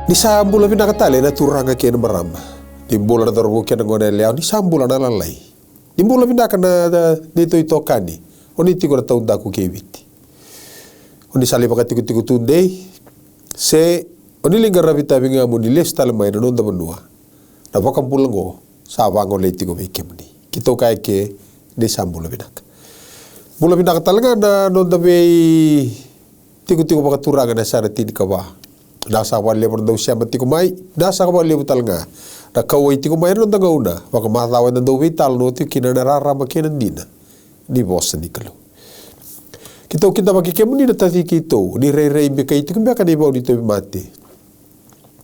Ni sambula vinakatale na turanga kena marama. Ni mbola na darbo kena ngone leo ni sambula na lalai. Ni mbola vinaka na nito itokani. Oni tiko na taunda ku keviti. Oni sali pakati ku tunde se oni lingara vita vinga mo ni lesta mai na nonda manua. Na vakam pulango sa vango le tiko vikemni. Kito kai ke ni sambula vinaka. Mula vinaka talanga na nonda ve tiko pakaturanga na sana tin kawa. Nasa wale mo daw siya matiko mai nasa wale mo talanga na kawai tiko mai no daw una waka matawa na daw vital no tiko kina nararama kina dina ni bossa ni kalo kita makikemo ni natati kito ni rei be kai tiko be ka ni ba dito mate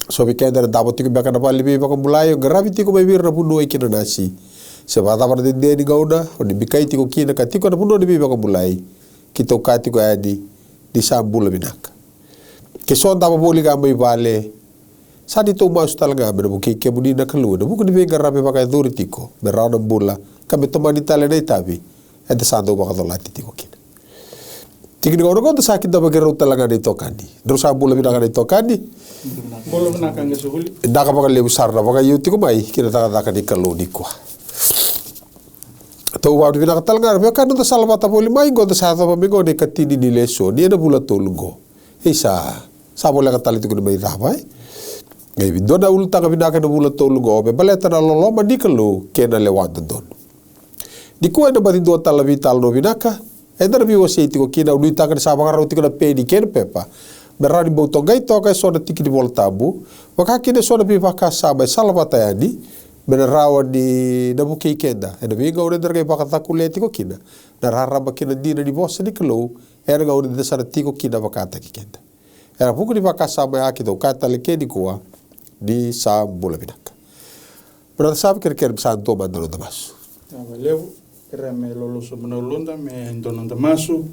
so be kenda dapat tiko be ka na pali be waka mulayo gravity ko be bir na puno kina nasi se bata para de ni gauna ni be kai tiko kina ka tiko na puno ni be waka mulai kita ka tiko adi di sambula binaka ke son daba boli ga mai vale sa di to mas talaga be buki ke buni na kalu na buku ni be garabe baka authority ko be rana bula ka be tomani tale dai tabi eda sando baka dolati tiko kina tigni gono ko sa kita bage ro talaga dai tokani do sa bula bi daga dai tokani bolo na kanga suhuli daga baka le sarna baka yuti ko mai kina daga ni kalu ni ko to wa bi daga talaga be ka no salvata boli mai go sa ta be go de katini ni leso ni na bula tolungo isa sa bola ka tali tiko mai raba ngai dona ulta ka binaka na bula tolu go be baleta na lolo mandikalo kena lewanta don di ko na bati do tala vital no binaka e dar bi wasi tiko kina uita ka sa baka roti ka pedi ken pepa berani boto gai to ka so na tiki di voltabu waka kine so na bi baka sa ba salvata yani benerawa di na buki kenda e na bi ga ore dar ga baka takuleti ko kina na raraba kina dina di bossa ni kalo era ga ore da sa tiko kina baka ta kenda era buku di baka sa ba ki do kata le ke di kuwa di sa bula binaka pero sabe que santo mandando damas levo era me lolo so manolunda me ndono damasu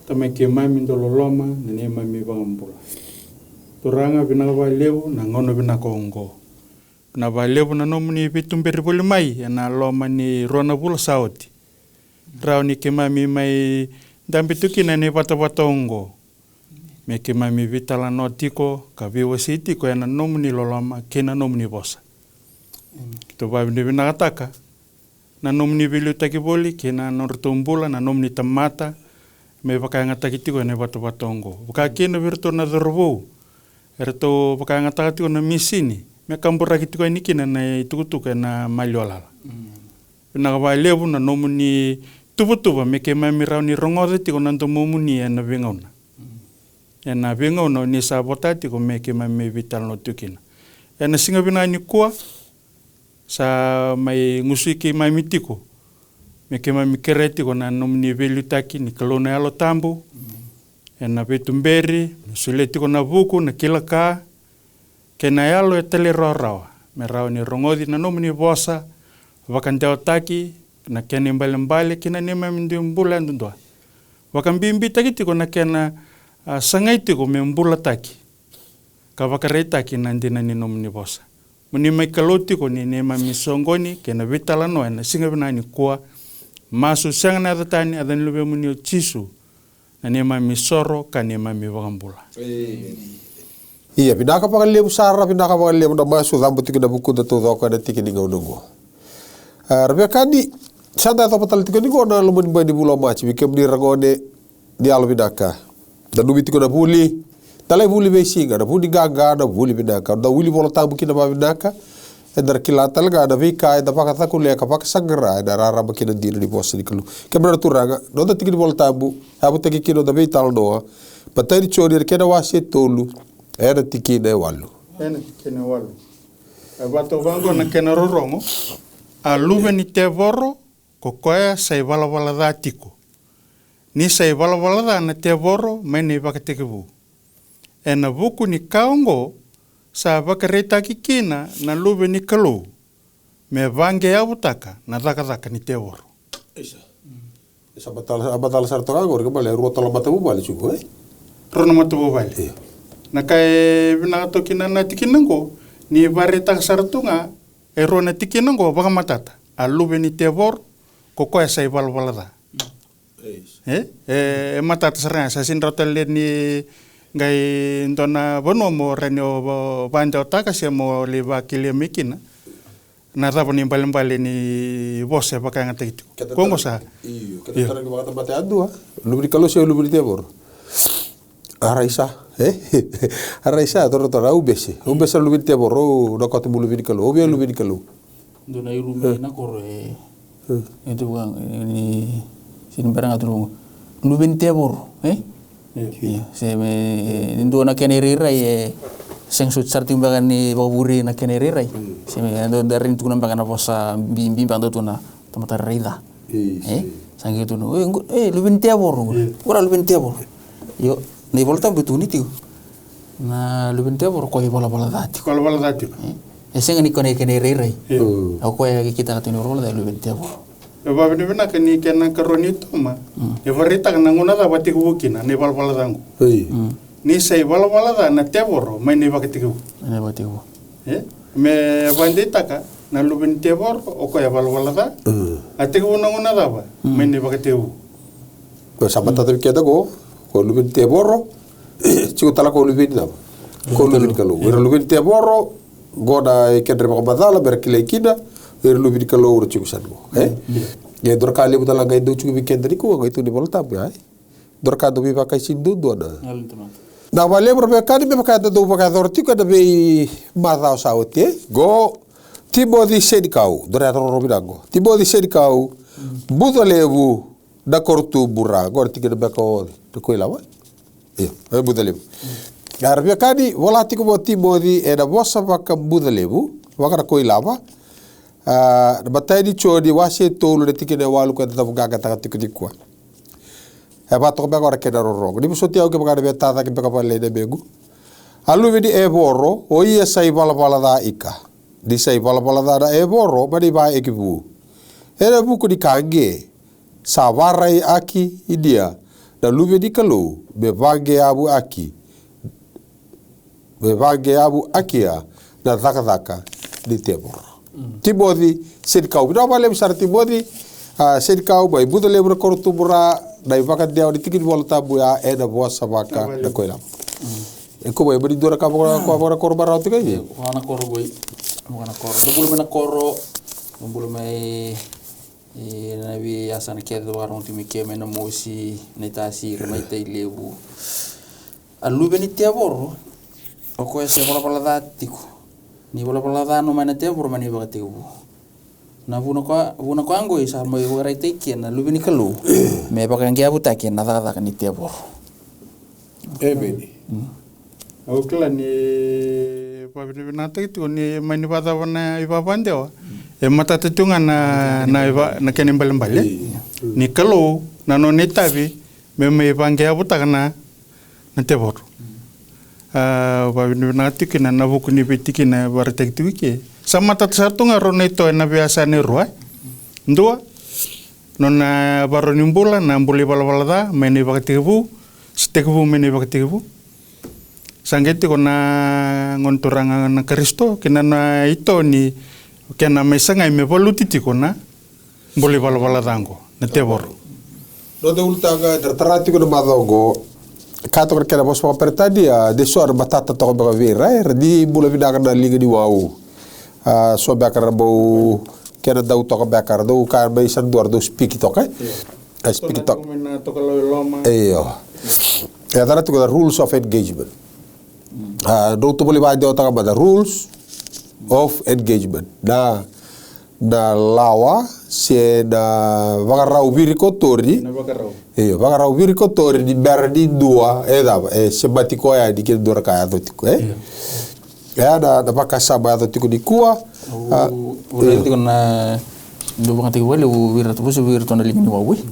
tame ke mami ndolo loma ne mami bangambula turanga binaka levo na ngono binaka ongo na levo na nomuni bitumberi boli mai na loma ni rona bula sauti rauni ke mami mai dambitu na ne bata ongo me ke mami vitala no tiko ka viwa si tiko yana nomuni loloma kena nomuni bosa to ba ni binataka na nomuni bilu taki boli kena nortumbula na nomuni tamata me baka ngata tiko ne bata ongo baka kena virto na dorbo erto baka ngata tiko na misini me kambura tiko ni kena na tukutuka na maliola na ba levu na nomuni tubutuba me ke mami rauni rongode tiko na tomumuni na bengona ena benga no ni sabotati ko me ke mami vital no tukina ena singa bina ni kwa sa mai ngusiki mai mitiko me ke mami kereti ko na nomni velutaki ni kalona alo tambu ena betumberi suleti ko na buku na kilaka kena yalo etele rawa me rauni rongodi na nomni bosa wakandao taki na kene mbale kina nema mindi mbula ndwa wakambimbi taki tiko na kena sangai tiko me mbula taki ka wakare taki nandina ni nomni bosa muni mai kaloti ko ni nema misongoni kena vitala no na singa bina ni kwa masu sanga na datani adan lube muni chisu na nema misoro ka nema mi wakambula iya binaka pa lebu sara binaka pa lebu na masu dambu tiko na buku da to ka na tiki ni ngau Rebekani sanda to patal tiko ni go na lumuni bani bulo machi bikem ni ragone di alo binaka da nubi tiko na buli talai buli be singa na buli gaga na buli binaka da wili bolo tabu kina ba binaka e dar kila talga da vika da paka takule ka paka sangra da rara bakina dina di bossa di kalu kemra turanga no da tiki bolo tabu abu tiki kino da vital no patari chori kena wase tolu era tiki ne walu ena kena walu abato bango na kena rorongo a luve ni te voro ko koea sai wala da tiko ni sai wala da na te voro mai ni baka tekebu ena buku ni kaongo sa baka reta kikina na luve ni kalu me vange ya butaka na daka ni te voro isa batal sartoga ngor ke bale rotala matabu bale chugo rono matabu bale na kai bina to kina na tikinango ni bareta sartunga erona tikinango baka matata alube ni tevor ko ko sai balbalada matata serang sa sin rotel ni ngai ndona bono mo rene o banda o taka se mo le ba kile mikina na rabo ni mbale ni bose baka ngata itu kongo sa iyo kata tara ke mate adu lubri kalo se lubri tebor araisa araisa toro ubese lubri tebor o na kota lubri kalo obe lubri kalo ndona irume na koro itu bang ini sin barang atu lubri tebor iya se me ndona keneri seng sutsar timbangan ni baburi na kenerirai seme ando darin tuna bangan posa bimbi bando tuna tomata rida sangi tu no lubin tiabor ora lubin tiabor yo ni volta betuni tiu na lubin tiabor ko bola dati seng ni kone kenerirai o ko ya kita katuni rola da lubin tiabor ba bina kani kenan karonito ma e varita kana ngona da bati kubukina ni bola dangu ni sei wala da na teboro mai ni bakatiku me bandita ka na lubin tebor o ko ya wala da atiku na da ba mai ni bakatiku ko sabata te keda ko lubin teboro chiku tala ko lubin da ko lubin kalo lubin teboro goda kedre ba badala berkile kida lubin kalo ur chiku sango ye dorka le butala ngai do chiku bikendri ko ngai tu ni volta ba dorka do bi pakai sindu do na vale pro pecado me pecado do pecador tico da be madao saute go Timothy Sedikau dorato robirango Timothy Sedikau budo levu da cortu burra agora tico da beco de coila vai é budo levu ar pecadi volati como Timothy e da vossa vaca budo levu vaca da coila va da batai di chodi wase tolo de tico de walu ko da gaga ta tico di qua bato be agora keda roro di so tiau ke bagara be tata ke beka pale de begu alu vedi e borro o ia sai bala da ika di sai bala da e borro ba di ba ekibu era buku di kange savarai aki idia da lu vedi kalu be vage abu aki ya na zaka di tebor Timothy Sedikau bida vale besar Timothy Sedikau bai budo lebra kortu bura dai vakat dia di tikit volta buya e da vossa vaca da coila ko bai bari dora ka ko korba rauti kai wana koro boy wana koro bulu mai nabi asana kedo warung timi keme na mosi netasi remai tai lebu alu beni tiabor o ko ese bola datiko ni bola no mana tiabor mani bakatiku na vuna ko ango isa mo wara teki na lubini kalu me bakan gia buta ke na da kan tiabor beni o kla ni pa bina itu ni mani bata wana iba bandeo e mata tetunga na iba na kene mbale ni kalu na no netabi me bangia buta kana na tiabor pa bina tikina na buku ni bitikina bar tektu ke sama tat satu ngarone to na biasa ni ruai ndua nona baro nimbula na mbuli bala da meni bakatibu stekbu meni bakatibu sangeti kona ngonturanga na Kristo kina na ito ni kena mesanga me volutiti kona mbuli bala dango na tebor no de ultaga tertrati ko madogo kato kera bos pertadi de sor batata to ba vera di bula vidaga na liga di wau so bakar bau kena dau to bakar do ka bay san duar do speak to ka speak to iyo ya dara to the rules of engagement do to boli ba do ta ba the rules of engagement na lawa se na vagarau virikotori iyo vagarau virikotori di berdi dua se batiko ya di ke dor ka to tiko ya da baka saba to tiko di kuwa tiko na do baka tiko wale wiratu busu wiratu na lingini wawi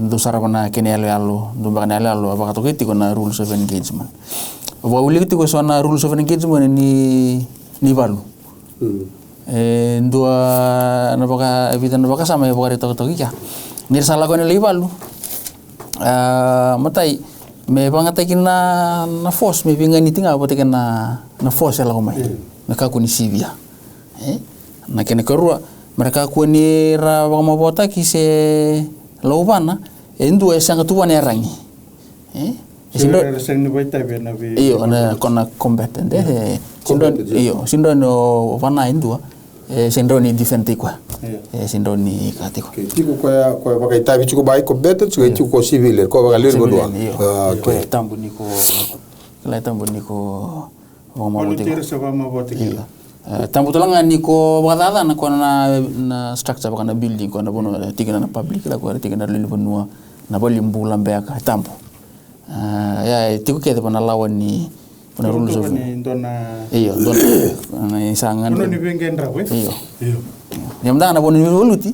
do sarabana kenele allo do baka nele allo baka to tiko na rules of engagement wawi tiko so na rules of engagement ni balu dua napaka evitan napaka sama ya baka to ya nir salah ko ni balu matai me pangatekin na force me pinga ni tinga botekin na force la komai mereka ku ni sibia na kene korua mereka ku ni ra wa mabota ki se lobana endu esanga tu wane rangi Sindon sang ni baita bena be. Iyo ana kona combatant sindon iyo sindon no wana indua sindon ni different kwa sindon ni katiko tiku kwa bakaita bichu ko bai combatant so tiku ko civil ko baka lir godwa okay tambu ni ko la tambu ni ko volunteer sa ma botiki tambu tolanga ni ko bakada na kona na structure baka na building ko na bono tigana na public la ko tigana le bonua na bolimbula mbeka tambu ya tiku kete pana lawan ni pana rules of iyo dona isangan ni bengen rawe iyo yamda na boni voluti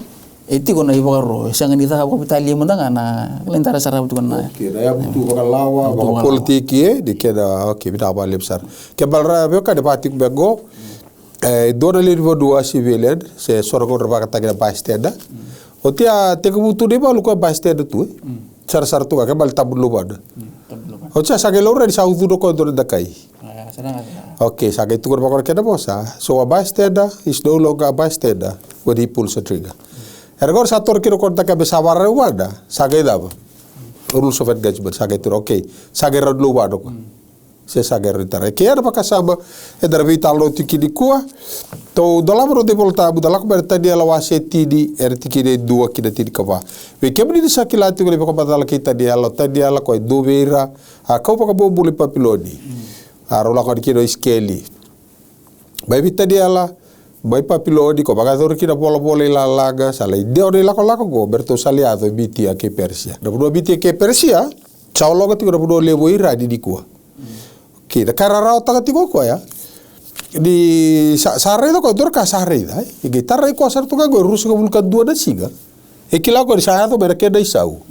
etiko na ibaro isangan ita ko bitali mundanga na lentara sara butu na kira ya butu baka lawa baka politiki de keda okay bita ba lebsar ke balra be ka de patik bego dona le vodua civilian se sorgo baka tagina basteda otia teko butu de balu ko basteda tu sar tu ka bal tablo bad ocha sage lo re sa udu ko do dakai okay sage tu ko bakor keda bosa so a basteda is no longer a basteda when he pulls a trigger ergor sator kiro ko taka be sabar wada sage daba rules of engagement sage tu okay sage rod lo wado ko se sage ritare ke era pakasama e darbita lo tikidi kuwa to dolabro de volta bu dalak ber tadi ala waseti di ertikide dua kida tidi kava we kemni di sakilati ko ko badal kita di ala ko do beira a ko pa bo buli papilodi a rola ko kido iskeli bai tadi ala bai papilodi ko baga dor kida polo la laga sala ideo de la ko go berto saliado biti a ke persia do biti ke persia chawlo ko tigo do le boira di kuwa kita kararao takatiko ko ya di sare do ko dor ka sare dai e gitarra ko sar to ga go rusu ko bulka dua da siga e kila ko sa to bera ke dai sau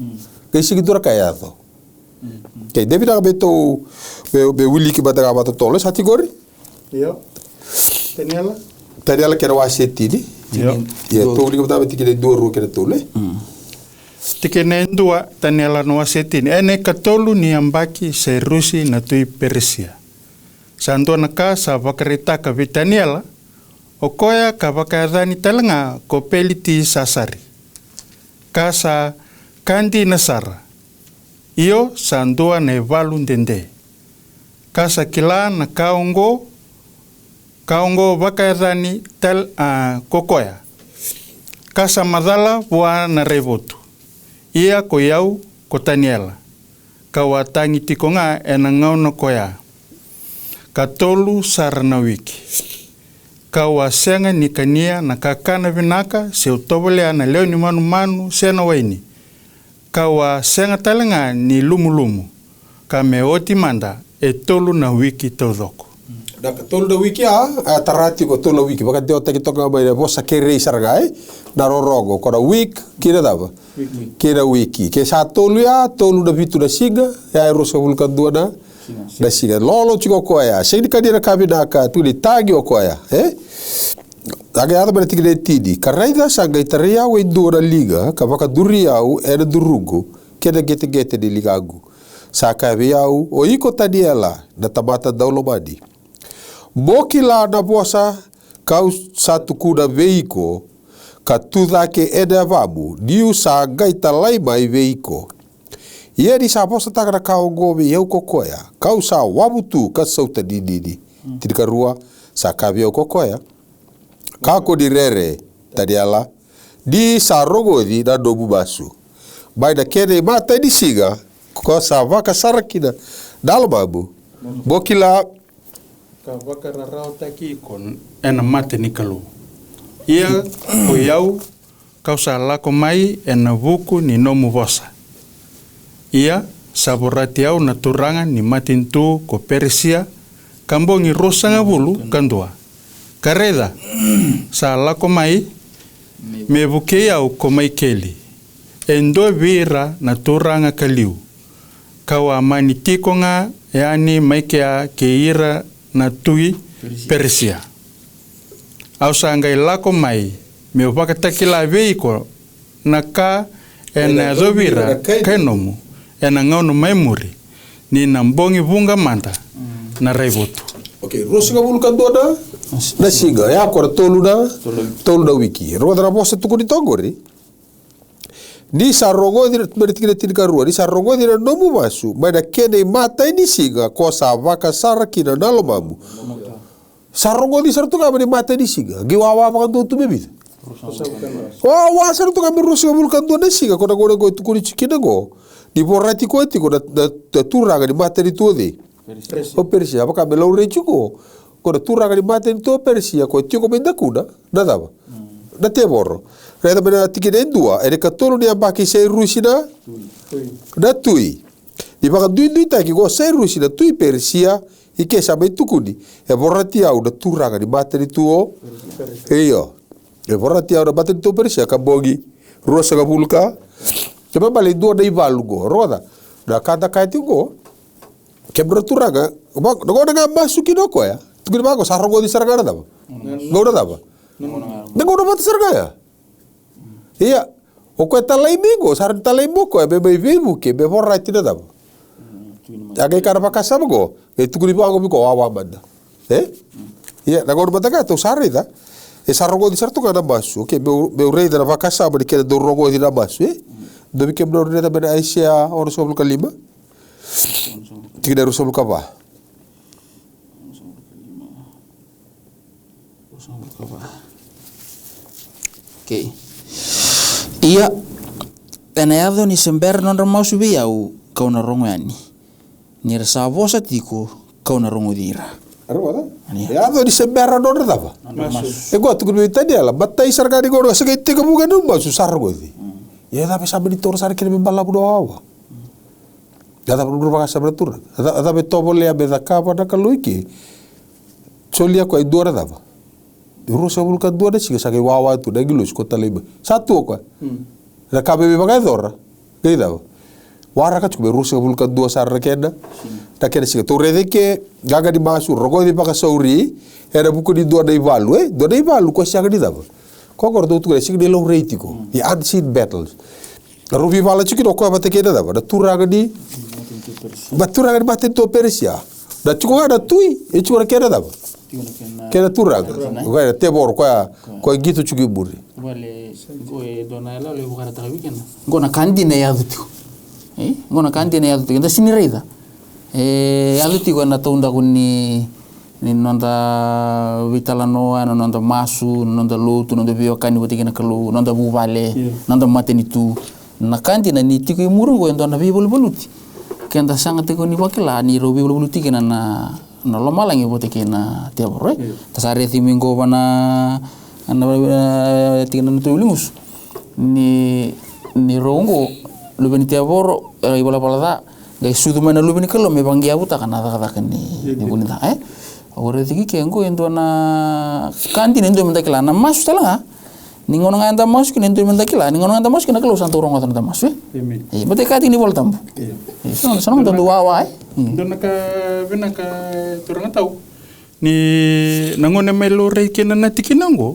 ke sigi dor ka ya to ke debi da beto be wuli ki badaga bato tole sati gori yo teniala ke wa seti di ya to wuli ko da beti ke do ro ke tole tikene ndua taniala no seti ene katolu ni ambaki se rusi na tui persia santo na ka sa vakarita ka vitaniala okoya ka vakadani talanga ko peliti sasari kasa kandi nasara iyo sandua ne valundende kasa kila na kaongo vakadani tal kokoya kasa madala bua na revotu ia ko yau ko taniela kawatangi tikonga enangau no koya katolu sarana wiki kawasenga nikania na kakana vinaka se utobole ana leo ni manu sena waini kawasenga talenga ni lumu kame oti manda etolu na wiki todoko da tolu da wiki a tarati ko tolu wiki baka deo taki toka ba bosa kere sargai na rorogo ko da week kira daba kira wiki ke sa tolu ya tolu da bitu da siga ya rosa vulka duana da siga lolo chiko ko ya se di kadira kabina ka tu di tagi ko ya aga ada berarti de tidi karaida sanga itaria we dura liga ka baka duriau era durugo keda gete di ligagu saka biau o iko tadiela da tabata daulomadi bokila na bosa kau satu kuda veiko katuda ke eda vabu diu sa gaita lai mai veiko ia di sa bosa takara kau gobe yau kokoya kau sa wabutu ka sauta dididi tidika rua sa kabio kokoya kako di rere tadiala di sa rogodi da dobu basu bai da kede mata di siga ko sa vaka sarakina dalbabu bokila kawakararao taki kon ena mate ni kalu ia ko yau kausa lako mai ena vuku ni nomu vosa ia saborati au na turanga ni matintu ko persia kambongi rosanga bulu kandua kareda sa lako mai me vuke au ko mai keli endo vira na turanga kaliu kawa mani tikonga yani maikea keira na tui persia au sangai lako mai me wakatakila veiko na ka ena dovira kenomu ena ngauno memori ni nambongi bunga manda na raivotu okay rosinga bulka doda na siga ya kor tolu da wiki rodra bosa tuku di togori ni sarongo dina tikina tinika rua ni sarongo dina nomu masu mana kene mata ini singa ko sa vaka sara kina nalo mamu sarongo di sartu kama ni mata ini singa giwawa makan tu bebit wa sartu kama rusi kabulkan tu na singa kona kona go tukuni chikina go di borati ko ti ko da turanga di mata di tu de o persia apa kama lo rechuko ko da turanga di mata di tu persia ko ti ko benda kuna nada ba na te borro reda bena tikine dua ere katolo ni ambaki sei rusina na tui di baka dui ta ki go sei rusina tui persia ike sabe tukuni e borrati au da turanga di mata di tuo iyo e borrati au da mata di tuo persia kabogi rosa kabulka kema bale dua dai valugo roda da kata kaiti go kebra turanga go na masuki no ko ya tukuni ba go sarongo di sarangana daba go da daba nengo na mata sarangaya iya o ko talai mingo sar talai moko be be vivu ke be borrati da daba aga kara pakasa go e tukuri ba go biko awa manda iya na go mata ka to sarida e sarrogo di sarto kana basu ke be rei da pakasa ba ke do rogo di da basu do bi ke bro rei da be aisia oro sobul kalima tiga ro sobul kaba okay. Ia enayado ni sember non ramau subi au kau na rongo yani ni rasa vosa tiko kau na rongo dira arwada ya do di sember non dava e go tu gumi tadi ala batai sargari go se ke tiko bukan no masu sargo di ya da pesa beli tor sar kene bala budo awa ya da budo baka sabra tur ada be tobo le be da kapa da kaluiki solia ko idora dava Rusa bulkan dua deh sih sakit wawa itu dah gilus kota lima satu kok, dah KBB pakai dora, gitu, warna kan cuma Rusa bulkan dua sar kena, dah kena sih tu rede ke gaga di masuk, rokok di pakai sauri, ada buku di dua day valu, kau siapa di dapat, kau kordo tu sih di low rate ko, di unseen battles, rubi vala cuci rokok apa tekena dapat, dah turang di, baturang di batin tu Persia, dah cukup ada tui, cuma kena dapat. Kena turang, kaya tebor kaya gitu cuci buri. Wale gue dona ela le bukan tak weekend. Gue nak kantin ya tu, gue nak kantin ya tu. Kita sini reda. Alu tu gue nak tahu ndak ni nonta vitalano, nonta masu, nonta lutu, nonta biokan ni buat kena kelu, nonta bubale, nonta maten itu. Nak kantin ni tiku muru gue nonta nabi bolu-boluti. Kena sangat tiku ni wakila ni robi bolu-boluti kena na loma langi bote kena tiap roy tasare timingo bana ana tingna tu lingus ni rongo lubeni tiap boro ibola palada gai sudu mana lubeni kalau me bangi abuta kana kata ni bunita ore tiki kengo endo na kantin endo mentakila na mas tala ni ngono nganta mas kin endo mentakila ni ngono nganta mas kin kalau santo rongo tanda mas bote kati ni bol tambo sono tando wawa Dona ka turang tahu ni nangone melore kena nati kinango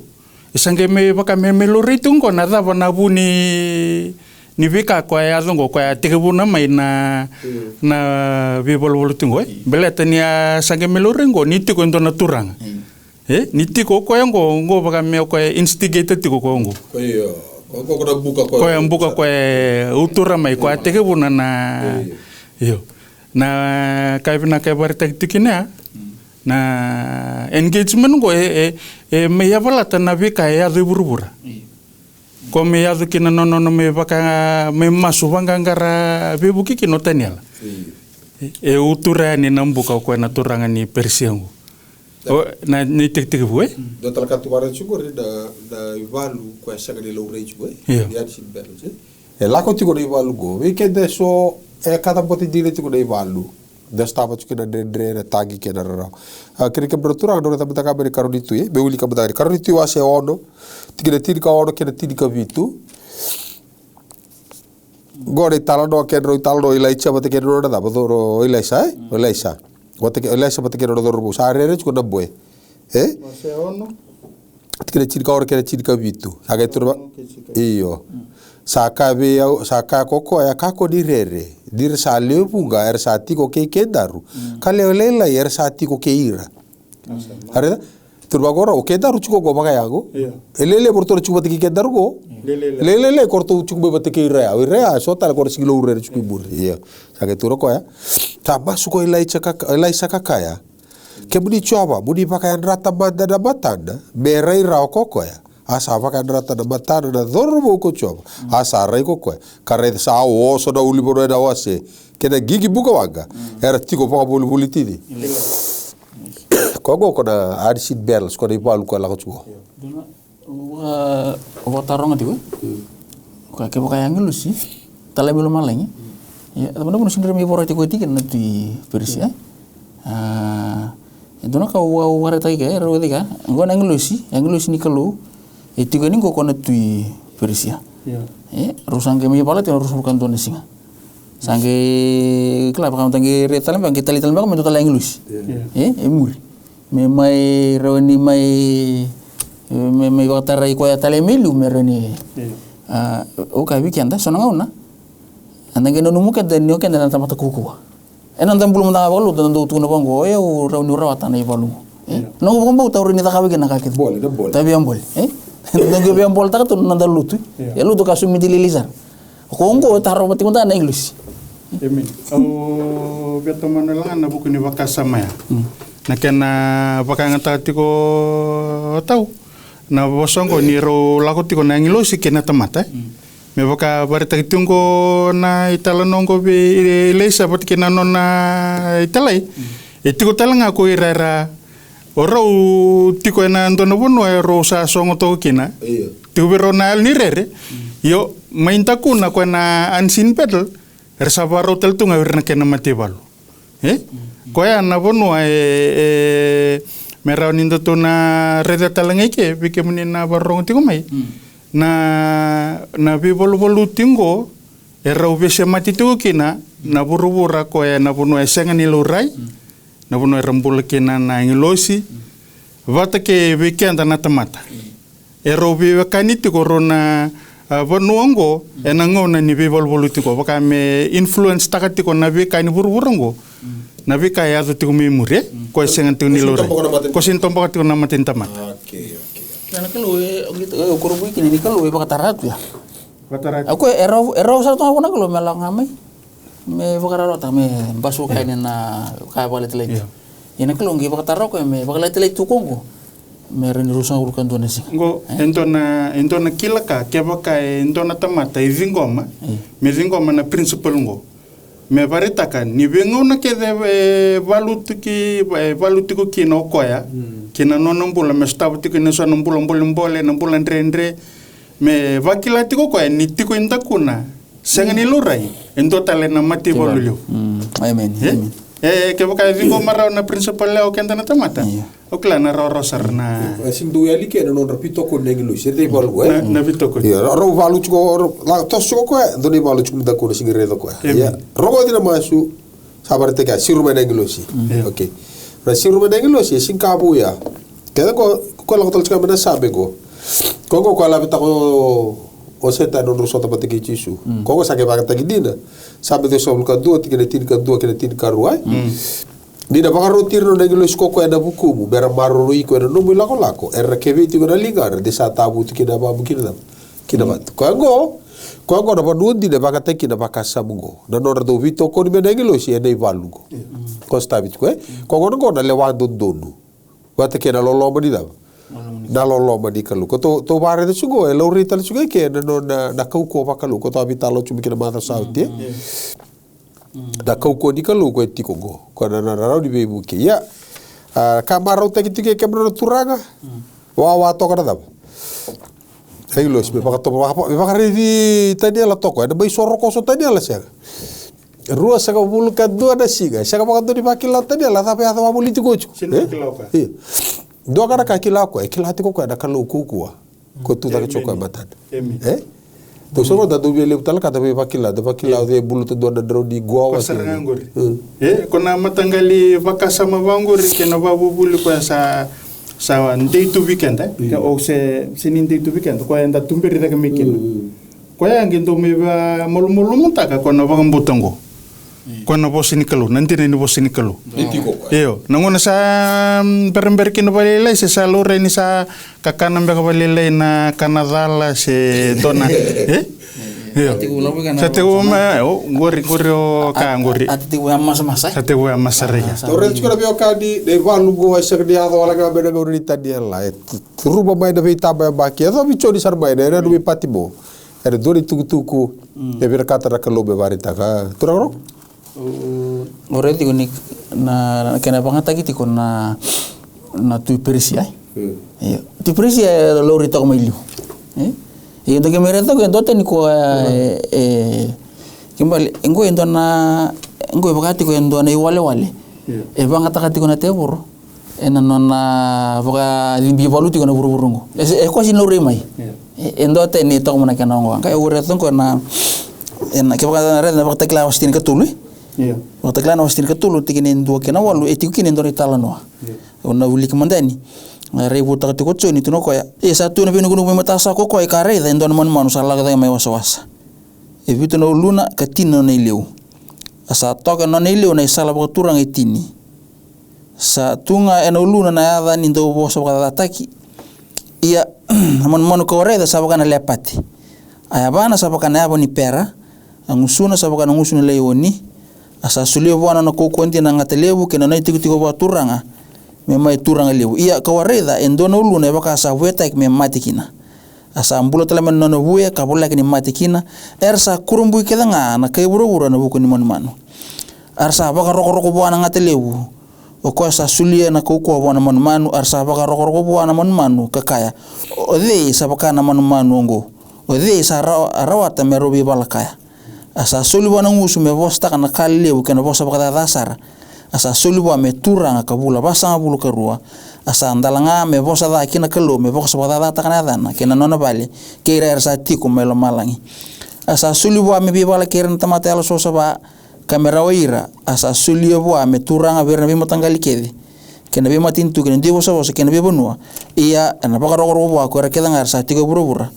isange me baka me melore tungo na dava na bu ni vika kwa ya dongo kwa tigebu na mai na vi bol tungo beleta ni sange melore ngo ni tiko ndo na turang ni tiko kwa ngo baka me kwa instigated tiko kwa ngo kwa buka kwa utura mai kwa tigebu na yo na kaibina kaibar taktikina na engagement go me yavala na vika ya burbura ko me ya kina no me baka me masu bangangara bebuki kino taniala utura ni nambuka ko na turanga ni persiango na ni tiktik bu do tal katu bara chugori da valu ko saga de low range bu ya sin balance la ko tigori valu go weekend so cada poti dire tu dei valu da stava tu kena dre tagi kena ra kene ke bertura do ta betaka beri karodi tu be uli ka betaka karodi tu ase ono tigre tirka ono kena tirka vitu gore talado kenro taldo ilaicha bate kenro da bodoro ilaisa ilaisa bote ilaisa bate kenro do rubu sarere tu na boe ase ono tigre tirka ono kena tirka vitu aga turba iyo saka koko ya kako direre dir sa lepunga er sa tiko ke kendaru kale lela er sa tiko ke ira areda turba gora o kedaru chuko go baka yango Iya. elele borto chuko tiki kedaru go lele korto chuko bateke rea so tal kor siglo urre chuko bur iya sake turo ko ya ta masuko ilai sakakaya kebuni chuaba budi baka rata banda da batanda berai ra koko ya asa baka rata da batanda da dorbo ko chuaba asa rai koko kare sa o so da uli boro da wase kena gigi buka waga era tiko paka bulu tidi kogo kona arsid bells kona ipalu ko la ko chuo wa tarong ati ko ka ke baka yang lusi tala belo malangi ya teman pun sindrom mi porati ko tiken nanti persia itu na ka wara tai ka ro dika ngo nang lusi ni kalu itu ko ni ko kona tu persia rusang ke mi pala tino rusang kan ton singa sange kelapa kamu tangi retalan bang kita litan bang mentotal yang lusi emul me mai roni mai watarai ko ya tale melu mereni o ka weekend sonanga una andang no numu ka dan no ka dan tamata kuku enan tam bulum tanga balu dan do tuna bango e o rauni rawatan ai balu no ko mbau tawri ni takawe na kakit bol tabi ambol dan ge be ambol taka tun nandal lutu ya lutu ka sumi dililizar ko ngo taro mati mata na english Emin. Au beto manalangan na buku ni wakasama ya. Na kena bakanga tiko tau. Na bosongo ni ro lako tiko na ngilo si kena tamata. Me baka barita kitungo na italanongo be lesa bat kena nona italai. Tiko talanga ko irara oro tiko na ndono bono ro sa songo to kena. Tiko bero na ni rere. Yo mainta kuna ko na ansin pedal. Resabaro tel tu ngawir na kena mati balu. Koya na bono merau nindo tu na reda talangai ke bike muni na barong tingo mai. Na bi bolu tingo erau bese mati tu kina na buru-bura koya na bono esengan ilurai. Na bono rambul kina na ngilosi. Vata ke bike anda na tamata. Erau bi wakaniti korona bonuongo enango na ni bol tiko baka me influence takati ko na be kani buru-burungo na be kaya ado tiko me mure ko sengan tiko nilore ko sin tombo tiko na matin tamat kana kalau gitu kurubu kini ni kalau baka taratu ya batara aku erau sa to ako na kalau melang amai me baka raro ta me basu kaya na kaya bale tele ina kalau ngi baka tarako me baka tele tukongo meren rusang urukan tuan nasi. Ngo entona kilaka kebaka entona tamata izingoma me zingoma na principal ngo me baretaka ni bengo na ke de valutuki kino koya kina nonombula me stabutiki ne so nombula mbole nombula ndrendre me vakilati ko koya ni tiko indakuna sengani lurai ento tale na mati bolulio amen kebaka zingoma ra na principal leo kenta na tamata okla na rorosar na sing du yali ke non rapito ko neglu se de balu na bitoko ya ro valu ko la tosso ko doni valu ko da ko sing redo ko ya rogo dina masu sabarte ka siruma neglu si okay na siruma neglu si sing kabu ya keda ko la hotel ska mena sabe ko la bita ko o seta non rusota patiki chisu ko sa ke bagata gidina sabe de sol ka do tikene tin ka ruai Dina pakarotir no negelo skoko ena bukumu bera maruri ko ena numu lako era keviti ko na lingar de sa tabu tikina babu kina bat ko na panu dina pakata kina pakasamungo na nora do vito ko ni negelo si ena ivalugo ko stabit ko ko na lewando donu wata kena loloma di dam na loloma di kalu ko to bare de sugo e lo rital sugo ke na kauko pakalu ko to abitalo chumi kina mata sauti da kauko di kalu ko etiko go ko na raro di bebu ke ya kamaro tagi tike kemro turanga wa to kada dam ai lo sbe pakato pakare di tadi ala toko ada bai soro koso tadi ala sia rua saka bulu kadua da siga saka pakato di pakila tadi ala tapi ata bulu tiko chu do kada ka kila ko e kila tiko ko ada kalu kukua ko tu da choko matan to soro da dubi le tal kata be pakila de bulu to da dro di gua wasi kona matangali vakasama vanguri kena babu bulu ko sa ndei tu weekend o se sinin ndei tu weekend ko enda tumberi daga mekin ko ya ngindo me ba molu mutaka ko na vagambotango ko na bosini kalu nanti ni bosini kalu Itiko. iyo nangona sa berember kina balilay sa lore ni sa kakana mbeka balilay na kanadala se dona iyo sa tegu ma ngori o ka ngori Ati wa masa-masa. sa tegu masarega Torre chukura bio kadi de valu go isa dia do wala ga bena go rita dia la. Ruba mai da vita ba ba ki do bicho di sarbai na du patimo. Era dori tuku e vera kata ra kalobe varita ka. Turaro? Ore tiko ni na kena pangata ki tiko na tu persia. Iya. Tu persia lori to mai liu. Iyo to ke mereta ko ndote ni ko kimbali ngo endo na ngo bakati ko endo na wale. E pangata ka tiko na teburo. Ena nona boka limbi valuti ko na burburungo. E ko sin lori mai. Endote ni to mana kana ngo. Ka ore to ko na ena ke baka na na bakta kla wastin ka tulu. iya Bakta kla na wastin ka tulu tikinen do ke na walu etiku kinen do ni talano. Ona uli kemandani. Rebu tak tiko choni tuno ko ya. Satu na binu gunu mata sa ko e kare da endo man manu sala ga mai wasa. E bitu no luna ka tino nei leu. Asa toka no nei leu nei sala ba turang etini. Sa tunga eno luna na ada ni do bo so ga taki. Ia man ko re da sa ba na lepati. Aya bana sa ba na abo ni pera. Angusuna sa ba na ngusuna leoni. Asa sulio bwana na ko konti na ngatelebu ke na nei tiko ba turanga. Me mai turanga lebu ia kawareda endona uluna baka sa weta me matikina asa ambulo tala men no buya ka bola kini matikina ersa kurumbu kedanga na kay buru na buku ni manu arsa baka roko buana ngate lebu o ko sa sulia na ko buana manu arsa baka roko buana manu kakaya o de sa baka na manu ngo o de sa rawata me robi balakaya asa suli buana ngusu me bosta kana kallebu kana bosta baka dasara asa suluwa me turanga kabula basanga bulu kerua asa andalanga me bosa da kina kelo me bosa bada da takana dana kina nona bali kira ersa tiku melo malangi asa suluwa me bibala kira tamate alo sosa ba kamera waira asa suluwa me turanga berna bima tangali kede kena bima tintu kena dibo bosa kena bima nua iya na baka roko wa ko rekeda ngarsa tiku buru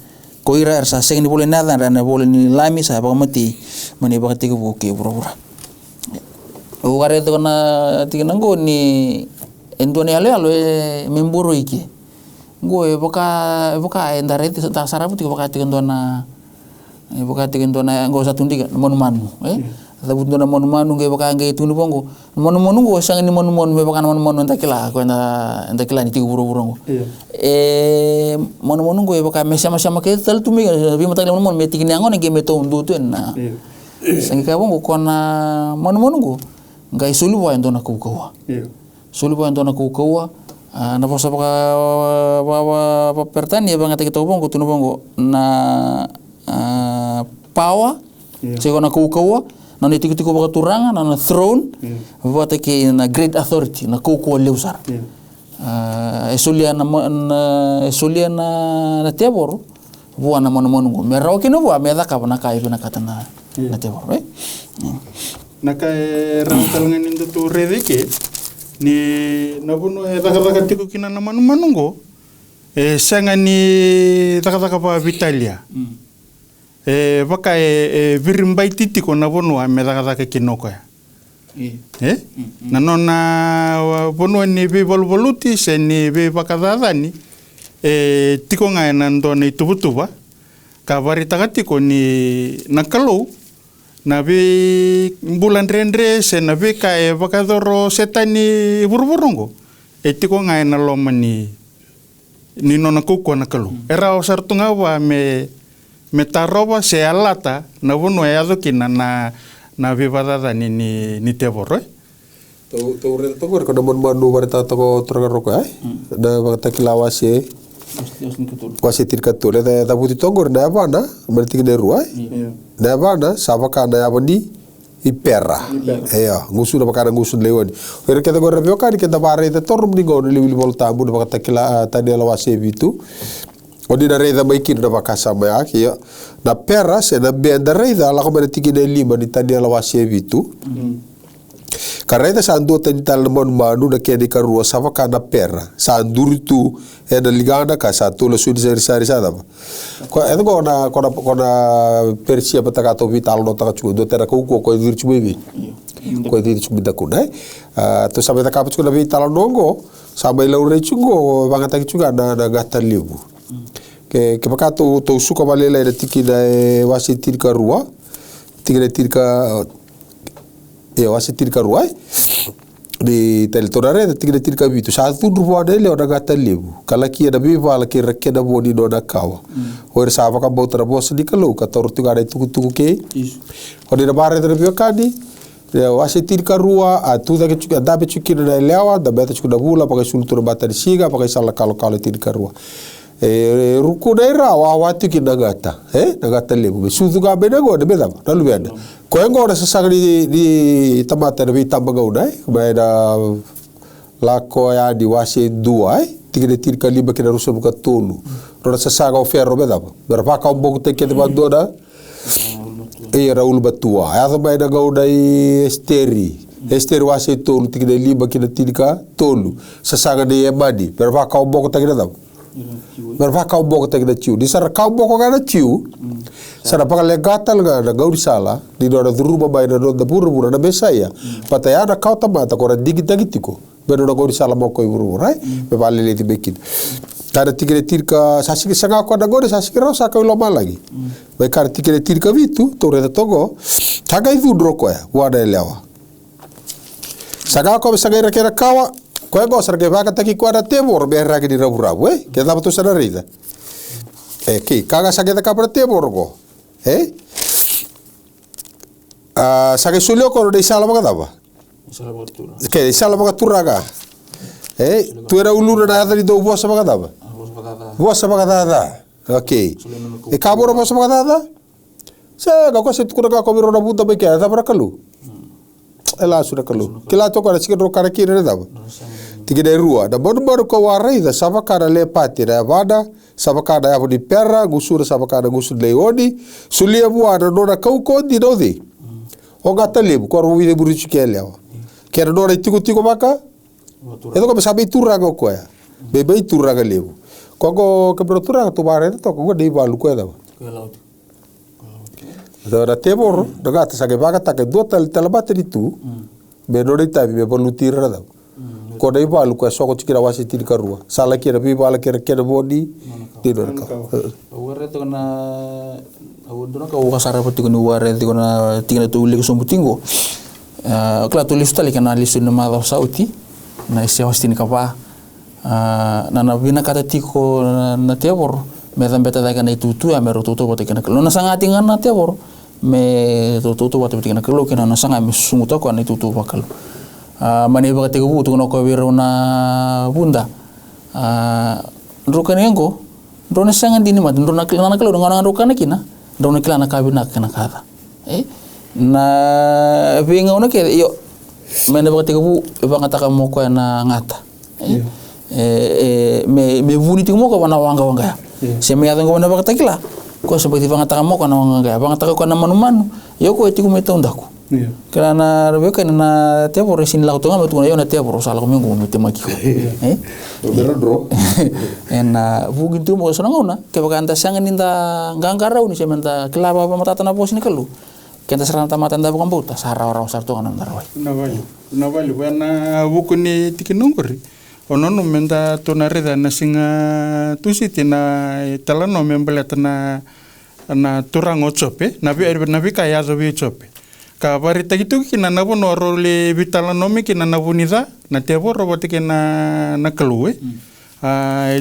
ko ira ersa segni bole nada na bole ni lami sa baka mati mani baka tiku buke buru Ugare to na tikinango ni endone ale memburu iki. Go boka endare ta sarabu tiko boka tikindona go satundiga monu Sabutuna monu ge boka ge tunu bongo. Monu go sangani monu me boka monu ndakila ko ndakila ni tiko buru. Monu go boka mesama ke tal tumi bi mata monu me tikinango ge meto undu tu na. Sangi ka bongo kona monu go ngai sulu wa ndona kukawa sulu wa ndona kukawa na posa ba pertani ba ngata kita bongo tunu bongo na power sego na kukawa na ni tiko ba turanga na throne ba ke na great authority na kukawa leusar esulia na tebor buana monu go merao kino bua me da ka na kai na katana na tebor naka rantalangan into tu redeke ni nabuno daga tiku kina na manungo sanga ni daga pa Vitalia baka virimbai titiko nabuno me daga kinoko ya nanona bono ni be volvoluti se ni be bakadada ni tiko nga nando ni tubutuba ka barita tiko ni nakalo na be bulan rendre se na be ka bakadoro setani burburungo etiko nga na lomani ni nona kuko nakalo era osartunga wa me taroba se alata na bono ya dokina na be badada ni teboro to ko na manu barita to ko trogaroko na bakta kilawase Kuasi tirkatul da buti tongor na bana berarti ne ruai na bana sabaka na abani ipera ya ngusun bakana ngusun lewani ere kata gorra biokan kita bare ta torum ni gon li volta bu bakata kila tadi lawase bitu odi na reda maikin na bakasa ba ya na pera se na benda reda la ko berarti ne lima ni tadi lawase bitu Karena sa ando tani talmon manu na keni karua sama kana pera. Sa anduri tu na ligana ka sa tula sudi sari sada. Ko edo kona persia pataka to vital no taka chu do tera ko dirchu bebi. Ko dirchu bidakuna. To sabe ta kaput na vital nongo sama ila ure chungo bangata chuga na gata libu. Ke pakato to suka balela ina tiki na wasi tirka rua. Tiki na tirka wasi tirka rua di teletorare tigre tirka bitu sa tu ruwa dele ona gata lebu kala kia da biva la ki rekena boni do na kawa o sa va ka botra bos di kalu ka tor tu gare tu ke o di bare de bio kadi wasi tirka rua a tu da ke chuka da be chukina na lewa da beta chuka bula pa ka sultur batari siga pa ka sala kalo tirka rua ruku daira wa tu ki nagata nagata lebu be su tu ga be go de beda na lu beda ko engora sa sagri di tamata de tambaga udai ba da la ko ya di wasi dua tigre tirka liba ke ruso buka tolu ro sa saga o ferro beda berapa ka umbo te ke de bandoda raul batua ya ba da gaudai esteri wasi tolu tigre liba ke tirka tolu sa saga de emadi berapa ka umbo te ke da berapa kau boko tag da tiu di sara kau boko ga da tiu sara pa le gatal ga da gauri sala di do da duruba bai da da buru na besaya pata ya da kau tamata ko digi tagitiko be do gauri sala mo ko buru rai be vale le di bekin kada tigre tirka sasiki sanga ko da gori sasiki ro sa ka lo malagi be kar tigre tirka vitu to re togo taga i dudro ko ya wada lewa saga ko saga ra kera kawa ko go sar ke vaca taki ko ada temor be ra ke di rabu ke da to sana rida ki kaga saga da kapra temor go saga sulio ko de sala maga daba ke sala maga turaga tu era ulura na dari do bosa maga daba bosa maga dada okay kaboro bosa maga dada sa ga ko se tu ko biro na buta be ke da para kalu ela sura kalu kila to ko ra sikero kara kire daba tigide rua da bodu ko warai da sabakara le pati da vada sabakara ya di perra gusura sabakara gusur le odi sulia bua da dora kauko di dodi o gata lebu ko ro wi de buru chikele ke da dora tiku maka edo ko sabe turra go ko ya be turra ga lebu ko go ke turra to bare to ko de balu ko da da temor da gata sage vaga ta ke dotal talabatri tu be dora tabi be bolutira da ko dai balu ko so ko tikira wasi tirka rua sala kira bi bala kira kira bodi di do ka ware to na awudona ka wasara pati ko ware to na tingna to uli ko sombutingo kla to listu tali kana listu na ma sauti na ise hostin ka pa na bina kata tiko na tebor me beta da kana tutu ya mero toto pati kana no na sanga tinga na tebor me toto pati kana klo kana na sanga me sungu to ko na tutu bakal mani ba te bu tu no ko wiro na bunda rokan yango drone sangan dini mat drone na kalo ngana rokan kina drone kila na kabina kana kada na vinga ona ke yo mani ba te bu ba ngata ka mo ko na ngata me vuni ti mo ko na wanga se me adango na ba ta kila ko seperti ba ngata ka mo ko na wanga ba ngata ko na manu yo ko ti ko meto ndako karena Rebecca na tiap orang sini laut tengah betul na tiap orang salah kami ngomong temaki beradro na bugin tu mo sana ngona ke bakan ta sangan ninda ngangkarau ni sementa kelaba apa mata tanah pos ni kalu kenta serang tamata nda bukan bauta sara orang sarto kanan darwai na vale wana bukun ni tikinungori onono menta tonare da na singa tusiti na talano membeleta na turango chope na bi kaya zo bi chope ka barita gitu kina na bono role vitala nomi kina na bonida na tebo roboti kina na kalue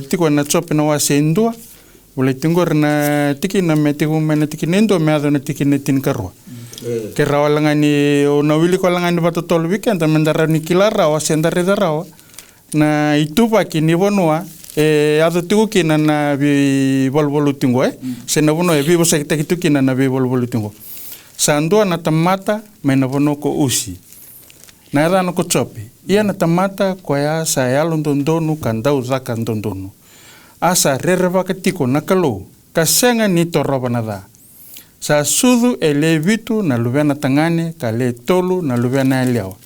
tiko na chope na wasendua boleh tingor na tiki na metigu mena tiki nendo me ado na tiki netin karwa ke rawalangani o na wili ko langani bato tol weekend mendara ni kilara wasendare darawa na itu pa kini bonua ado tigu kina na bi bolbolu tingo sena bono bi bosa kita gitu kina na bi bolbolu tingo Sandua na tamata me na bono ko usi. Na era no ko chope. Ia na tamata ko ya sa ya londondonu kandau zaka ndondonu. Asa rereva ka tiko na kalo. Kasenga ni toroba na da. Sa sudu ele vitu na lubena tangane ka le tolu na lubena eliawa.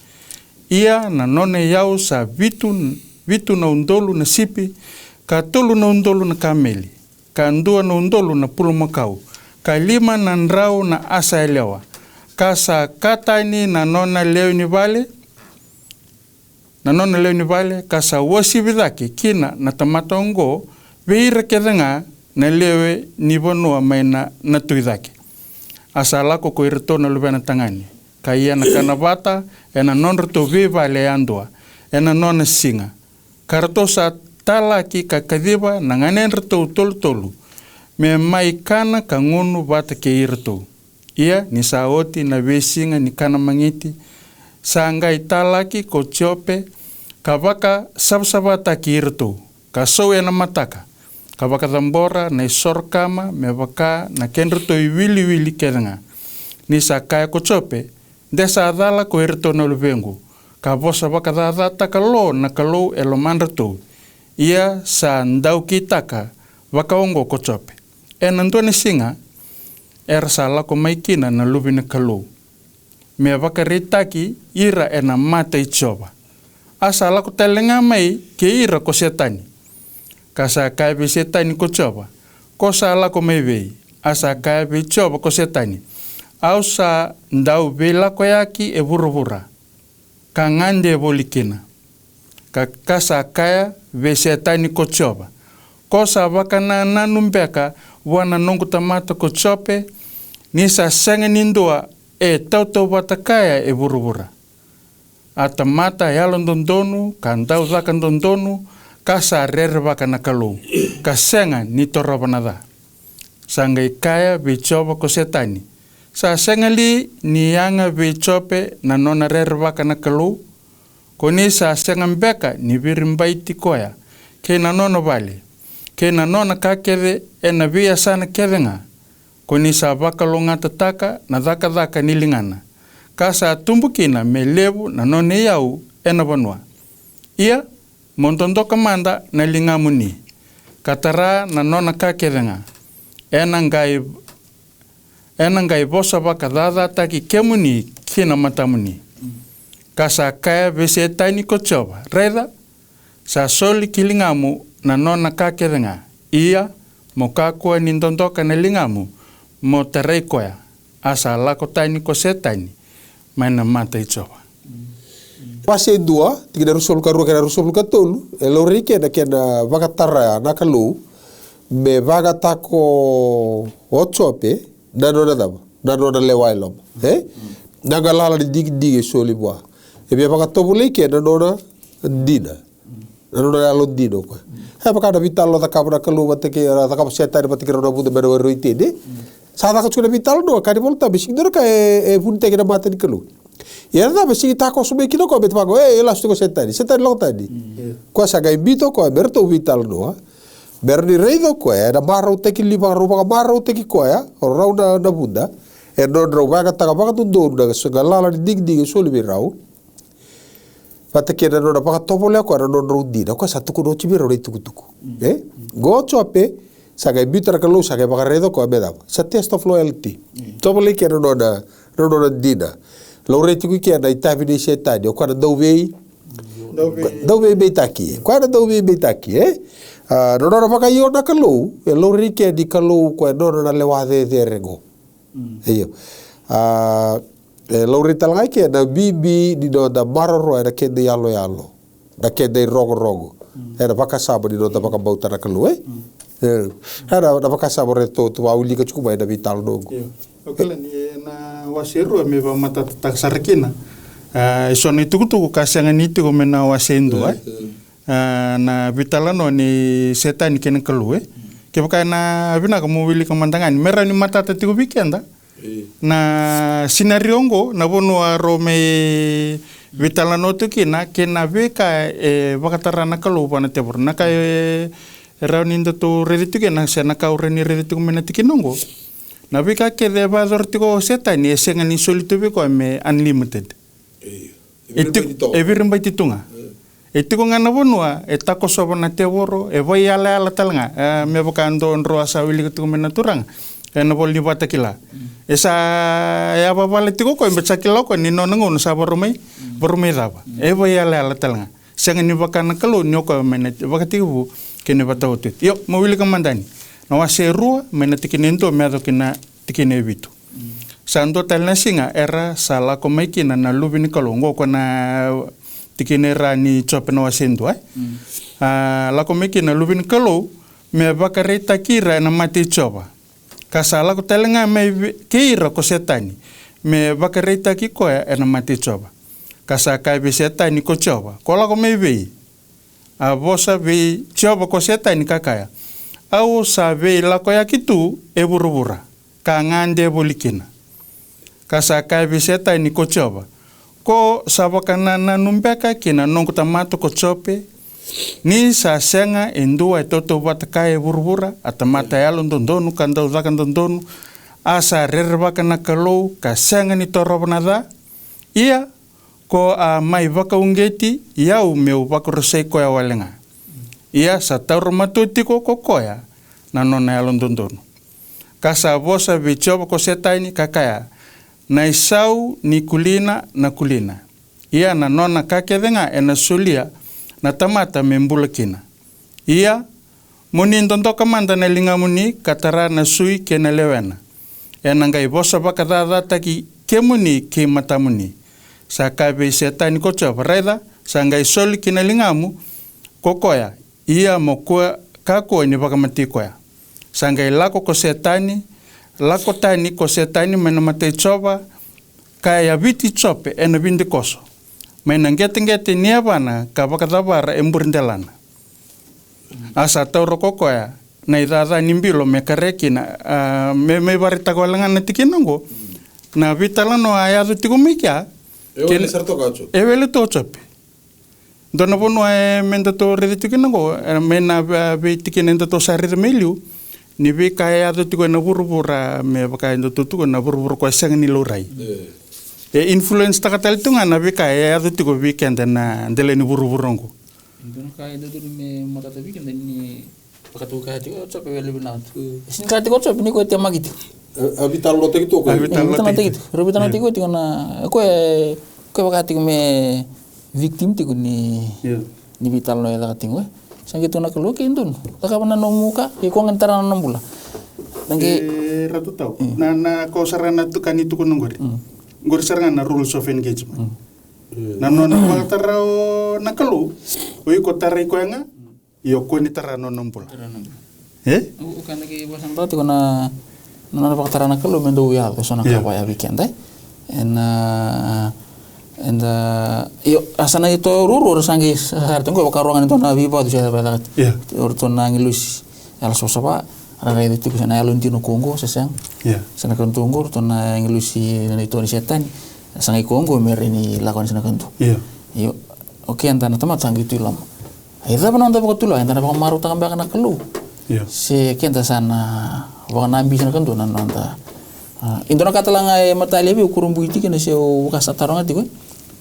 ia na nona iau sa vitu na undolu na sipi, ka 3 na undolu na kameli, ka 2 na undolu na pulumakau, ka 5 na ndrau na asa elewa, ka sa katani na nona leo ni vale, ka sa wasi vidaki kina na tamatongo, veira kedanga na lewe ni vonua mai na tuidaki. Asa lako ko irito na lubena tangani, ka ia na kanavata, ena nonrito viva le andua, ena nona singa. Karato sa talaki ka kadiva na nganenrito tolu, me mai kana ka ngunu vata ke irito. Ia ni sa oti na vesinga ni kana mangiti, sa ngai talaki ko tiope, ka vaka sabsabata ki irito, ka sou ena mataka, ka vaka thambora na isorkama me vaka na kenrito I wili kedanga. Ni sa kaya ko tiope, desa adala ko irito na luvengu, ka vosa vaka dhadhata ka lo na ka lo elo mandrato, ia sa ndau kitaka vaka ongo ko tiope. E nanduane singa, era sa lako maikina na luvina ka lo. Me vaka ritaki ira ena mata I tioba. Asa lako telenga mai ke ira ko setani. Kasa kaibe setani ko tioba. Ko sa lako mai vei. Asa kaibe tioba ko setani. Au sa ndau ve lako yaki e vura. Ka ngande volikina. Ka kasa kaya ve setani ko tioba. Ko sa vaka na nanumbeka wana nongu tamata ko tiope. Nisa senga nindua e tautau watakaya e vura. Ata mata e alon dondonu, ka ndau dhaka dondonu, ka sa rere waka na kalou, ka senga ni torawanada. Sanga ikaya vichoba ko setani. Sa senga li ni yanga vichope na nona rere waka na kalou, ko ni sa senga mbeka ni virimbaiti koya, ke na nona vale, ke na nona kakede e na via sana kedenga, ko ni sa wakalonga tataka na dhaka nilingana. Ka sa tumbukina me levu na none iau e na vanua. Ia, montondoka manda na lingamuni. Katara na nona kakerenga. Ena ngai vosa waka dhadhataki kemuni kina matamuni. Ka sa kaya vese taini ko tioba. Reida, sa soli ki lingamu na nona kakerenga. Ia, mo kakua nindondoka na lingamu, mo terei koya. Asa lako taini ko setani. Maina mata I tioba. Pase dua, tigina rusol ka rua kena rusol ka tolu, e lori kena vakatara na kalou, me vagatako o tiope, na nona dama, na nona lewa iloma. Na galala di digi soli bua. E me vakatobule kena nona dina. Na nona alo dino kwa. He vakada vitalo da kabra kalou vateke, da kabra setari vateke rona buda mero roitene. Sa ka tsuna vital no ka di volta bising dor ka e punte ke na mata ni kalou. Ia da bising ta ko sume kino ko bet pago elasto ko setani lo tadi. Ko sa ga bito ko berto vital no. Berni reido ko da maro te ki liba roba maro te ki ko ya rauna na bunda e no dro ga ta ga tu do da so ga lala di dig so li rau. Pata ke no da pa to bole ko no ro di da ko sa tu ko no chibiro re tu. Go chope saga bitra kalau saga bagaredo ko abeda sa test of loyalty tobole ke no na dina lo reti ku ke na itavi de setadi o kada dove betaki ko da dove betaki no na baka yo na kalau e lo rike di kalau ko no na lewa de rego eyo lo rital ke na bibi di do da maroro era ke de yalo da ke de rogo era baka sabo di do da baka bauta na kalau Hara na vakasa boreto tu auli ka chuku da vital dogo. Okela ni na waseru me va mata taksarkina. Soni tuku kasanga ni tu mena wasendo na vitalano ni setan ken kalue. Ke baka na vina ka mobili ka mandangan mera ni mata tiku weekenda. Na sinariongo na bono rome vitalano tu kina kena veka vakatara na kalu bana tebor na ka raunindo tu redituke na sana ka ureni redituke mena tikinongo na vika ke de va dortiko setani esenga ni solito ko me unlimited evirim baititunga etiko ngana bonua etako sobona teboro e voi ala talanga me bokando nro asa wili tu mena turanga na bol ni batakila esa ya baba letiko ko imbe sakila ko ni nonango sa barumai daba e bo ya la talanga sanga ni bakana kalo nyoko mena bakatibu kene batautu yo mobile kamandani na waserua mena tikinento meado kina tikine vitu sando talna singa era sala ko maikina na lubini kalo ngoko na tikine rani chope na wasendo la ko maikina lubini kalo me bakareta kira na mati choba kasala ko talenga me kira ko setani me bakareta ki ko na mati choba kasa kai be setani ko choba ko la ko me be a bosa be choba ko setani kakaya au sabe la ko yakitu e burubura ka ngande bolikina kasa kai be setani ko choba ko sabakana na numbeka kina nongo tamato ko chope ni sa senga endua toto batakae burbura atamata yalo ndondonu kandau zakan ndondonu asa rerba kana kalau ka senga ni torobnada ia ko a mai vaka ungeti iau meu vaka resei ko ya walenga ia sa taur matuti ko kokoya na nona yalo ndondonu kasa bosa bichoba ko setaini kakaya na isau ni kulina na kulina ia na nona kakedenga ena sulia na tamata membula kina. Ia, muni ndondo kamanda na linga muni katara na sui kena lewena. E nangai bosa baka dada ki ke muni ke mata muni. Sa kabe setani ko chopa raida, sa ngai soli kina lingamu kokoya. Ia mo kua kako ni baka mati koya. Sa ngai lako ko setani, lako tani ko setani mena mate chopa kaya viti chope ena bindi koso. Maina ngete niabana ka bakadabara emburindelana asa tauro kokoya na idada nimbilo me karekina me barita golangan natikinongo na vitalano ayado tigumikia Ewele sarto kacho ewele to chope dona bono e menda to reditikinongo mena be tikinenda to sarire meliu ni be kayado tikona burbura me bakaindo tutu na burbura ko sangni lorai e influence takatal tunga na bika ya adu tiko weekend na ndele ni buru-burongo. Ndono ka ida tu me makata weekend ni pakatu ka tiko chope wele binat. Sin ka tiko chope ni ko te magiti. Habital lo tiko ko. Habital lo tiko. Habital lo tiko na ko pakati ko me victim tiko ni vital no ela tingo. Sangi tu na kalo ke indun. Taka na no muka e ko ngantara na nambula. Nange ratu tau. Na ko sarana tu kanito ko ngori. Ngor saranga na rules of engagement. Na no na tarao na kalu. Oi ko tarai ko nga. Yo ko ni tarano nombula. O kana ki basan tati ko na pakatara na kalu mendo ya so na ka ya weekend and yo asana ito ruru sangi sarto ko karuangan ito na viva tu siya balat. Orto na ngilus ala so sapa ara itu ko sana alon tino Kongo sesang. Sana kan tunggu to na ngilusi na ito ni setan. Sangai Kongo merini lakon sana kan tu. Yo oke antana tamat sangi tu lam. Aida banonda ko tulo antana ba maru ta kamba kana kelu. Se kenta sana wa nambi sana kan tu nan nonda. Indona katalanga mata lebi ukurumbu iti kana se ukasa taronga ti ko.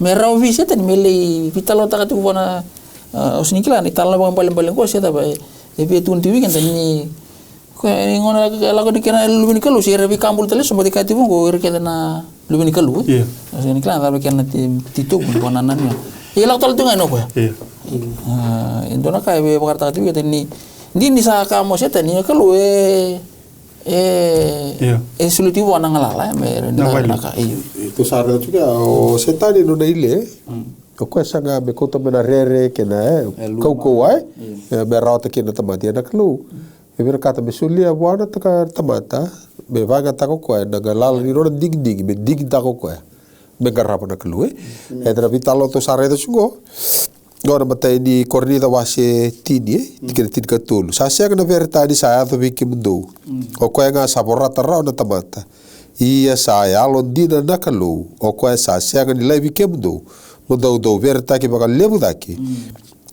Merau vi setan mele vitalo ta katu bona osnikila ni talo ba paling ko seta ba ebi tun tiwi kan ni ko ngona lago dikira lubini kalu si rebi kambul tele sombo dikati bungo irkeda na lubini kalu ni klan ta bekena tituk bonanan ya ila tol tunga no ko indona ka be bakarta tiwi ni sa ka mo seta ni kalu suluti wana ngalala me na ka itu sarre juga o setani no ile ko sanga be ko to mena rere kena kau ai be rauta kena tamati na kalu Ever kata besulia buana taka tamata be vaga tako ko na galal ni ro dig be dig tako ko be garapa na klue tra vitalo to sare to sugo gora batai di cornida wase tini tikir tin katul sa sia na verta di saya to biki mundo o ko nga saborata ra na tamata ia sa ya lo dina na kalu o ko sa sia ni levi ke mundo do verta ki baga lebu daki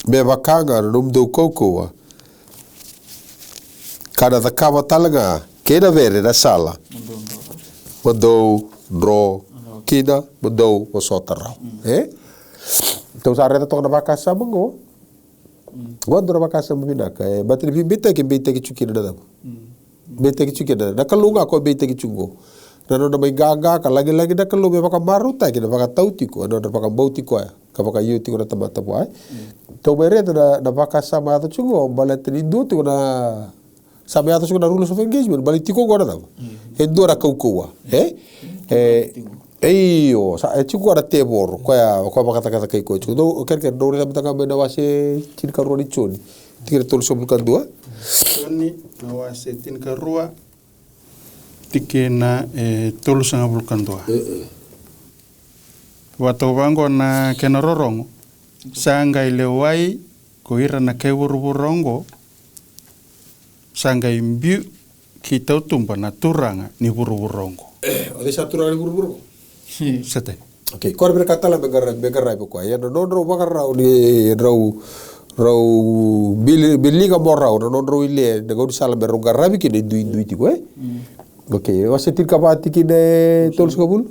be bakanga no mundo koko kada da kava talaga kena vere na sala mandou dro kina mandou o sotara então sa reta to na bakasa mango quando na bakasa mabina ka batri bita ki chukina da bete kichukena na kalunga ko bete kichungo na no mai gaga ka lagi na kalu me baka maruta kina baka tautiko no baka bautiko ka baka yuti ko na tamata boy to mere na baka sama to chungo balet ni do to na sama to chungo na rules of engagement balitiko gora da endora kaukoa Eyo, sa chiku ada tebor, ko baka kata kai ko chiku do ker do re tamta ka na wase tin ka roni choni tikir tol sobul kan dua choni na wase tin ka rua tikena tol sanga bul kan dua wato bango na kenororongo sanga ile wai ko ira na ke burongo sanga imbiu ki tautumba na turanga ni burongo ode sa turanga ni burongo Sete. Okay, kau berkata lah begarai pokok. Ya, non rau bagarau ni rau bili gambar rau, non rau ile. Negau di salam berrau garabi kini dui tiku Okay, wasit kapati kini tolong kabul.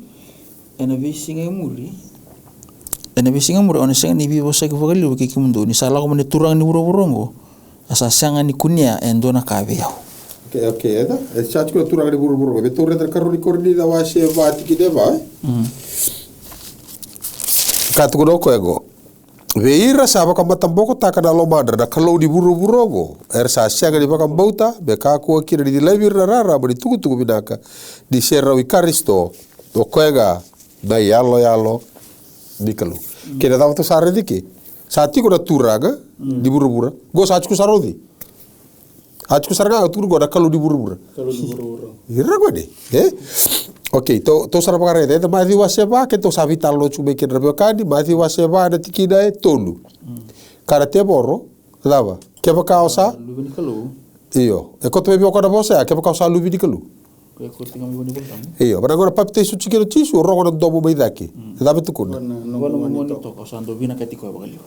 Ena bisinga muri ona senga ni bibo sa kifakali lo kiki mundo ni sala ko mane turang ni burongo. Asa senga ni kunia endona kabeau. Okay, ada. Chat ko turang ni burongo. Betul re terkaruni korni da wase bati kini ba. Katu ko ko ego. Veira sa baka matamboko ta kana lo madra da kalau di burongo. Sa senga di baka bauta be ka ko kira di lebir rara bari tuku binaka. Di serra wi karisto. Do koega da yalo di kalu. Kira tahu tu sare diki. Saati ko da turaga di buru-buru. Go saat ko sarodi. Acho saranga tu go da kalu di buru-buru. Ira go de. Okay, to sara pakare de ma di waseba ke to savita lo chume ke drabe kadi ma di waseba da tikida tolu. Karate borro dava. Ke baka osa? Lubi kalu. Iyo. E ko to be ko da bosa ke baka osa lubi di kalu. Iyo, bara agora papite su chiquero tisu rogo na dobo bai daki. Dave tu kuna. Wala mo to ko sando bina katiko bagalio.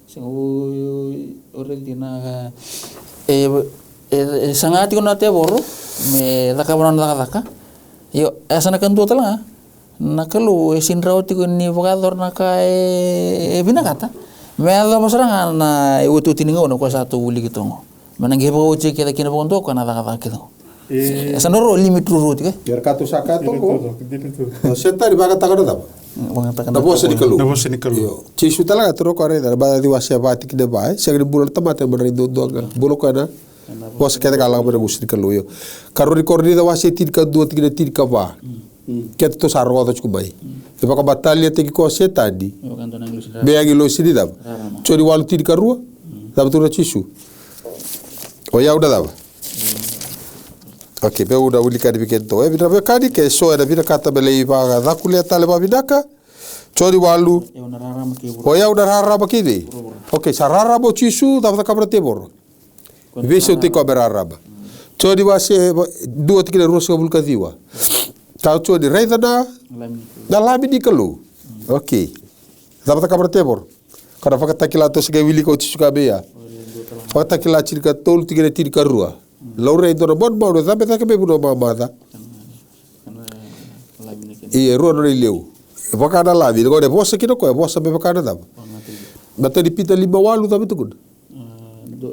Sengo orentina sangati ko na te borro me daka bonan daka. Yo asana kan tu tala nakalu sinrawti ko ni vogador naka bina kata. Me ada masaranga na utu tiningo no ko satu uli kitongo. Manangge bo che kita kina bonto ko na daka kitongo. Sanoro limit rurut ke? Biar katu sakato ko. Senta di baga takana daba. Na bosa di kalu. Cisu talaga tro ko reda ba di wasya bati kide ba. Segre bulor tamate benari do ga. Bulo ko na. Bosa kete kala ba musi di kalu yo. Karori korni da wasya tir ka do tir ka ba. Kete to sarwa to chubai. E ba ka batalha te ko setadi. Be agi lo sidi daba. Chori walu tir ka rua. Daba to cisu. O ya udah daba. Okay, peu da ulika di bikento. Vina bekadi ke so era vina kata belei ba da kulia tale ba vinaka. Chori walu. O ya udah rara bakidi. Okay, sarara bo chisu da kabra tebor. Vese te ko beraraba. Chori wase dua tikile rosa bulka diwa. Tau chori reidana. Da labi di kalu. Okay. Da kabra tebor. Kada fakata kila to sege wili ko chisu ka beya. Fakata kila chirka tol tikile tirka rua. Laura itu orang bon sampai tak kebe bunuh mama. Iya ruang orang liu. Pakana lagi. Kalau ada bos kita kau bos sampai pakana tak. Bata dipita 5 walu tapi tu kun.